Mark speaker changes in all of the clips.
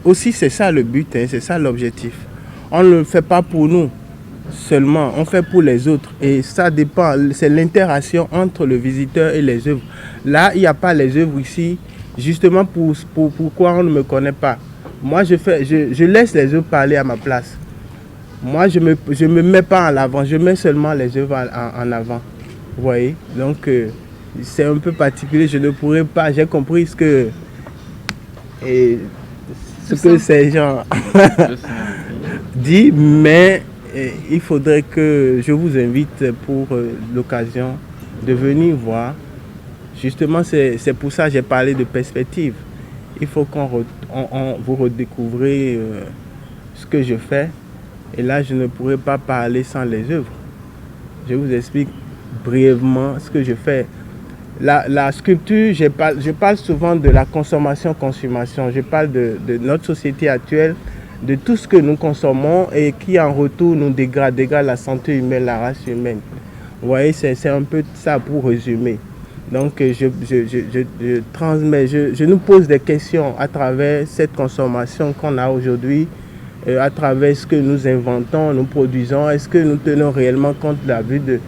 Speaker 1: aussi c'est ça le but, hein, c'est ça l'objectif. On ne le fait pas pour nous seulement, on fait pour les autres. Et ça dépend, c'est l'interaction entre le visiteur et les œuvres. Là, il n'y a pas les œuvres ici, justement pourquoi on ne me connaît pas. Moi, je laisse les œuvres parler à ma place. Moi, je me mets pas en avant, je mets seulement les œuvres en avant. Vous voyez? Donc, c'est un peu particulier, je ne pourrais pas, j'ai compris ce que ces gens disent, mais il faudrait que je vous invite pour l'occasion de venir voir. Justement, c'est pour ça que j'ai parlé de perspective. Il faut vous redécouvrez ce que je fais. Et là, je ne pourrais pas parler sans les œuvres. Je vous explique brièvement ce que je fais. La sculpture, je parle souvent de la consommation-consommation. Je parle de notre société actuelle, de tout ce que nous consommons et qui en retour nous dégrade la santé humaine, la race humaine. Vous voyez, c'est un peu ça pour résumer. Donc, je transmets, je nous pose des questions à travers cette consommation qu'on a aujourd'hui, à travers ce que nous inventons, nous produisons. Est-ce que nous tenons réellement compte de la vue de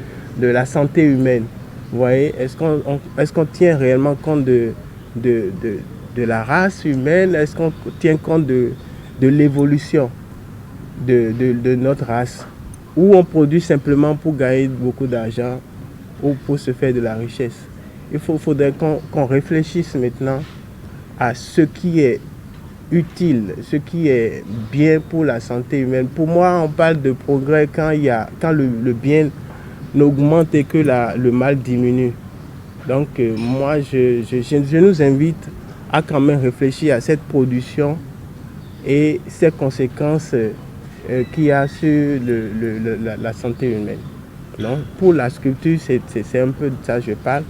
Speaker 1: la santé humaine? Vous voyez, est-ce qu'on tient réellement compte de la race humaine? Est-ce qu'on tient compte de l'évolution de notre race? Ou on produit simplement pour gagner beaucoup d'argent ou pour se faire de la richesse? Il faudrait qu'on réfléchisse maintenant à ce qui est utile, ce qui est bien pour la santé humaine. Pour moi, on parle de progrès quand le bien augmente et que le mal diminue. Donc moi, je nous invite à quand même réfléchir à cette production et ses conséquences qu'il y a sur la santé humaine. Donc, pour la sculpture, c'est un peu de ça que je parle.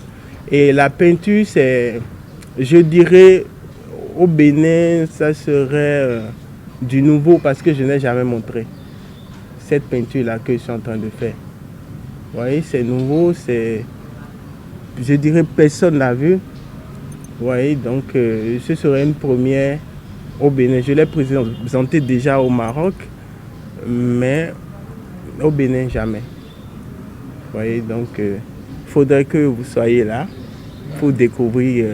Speaker 1: Et la peinture, je dirais, au Bénin, ça serait du nouveau parce que je n'ai jamais montré cette peinture-là que je suis en train de faire. Vous voyez, c'est nouveau, je dirais, personne n'a vu. Vous voyez, donc ce serait une première au Bénin. Je l'ai présenté déjà au Maroc, mais au Bénin, jamais. Vous voyez, donc il faudrait que vous soyez là pour découvrir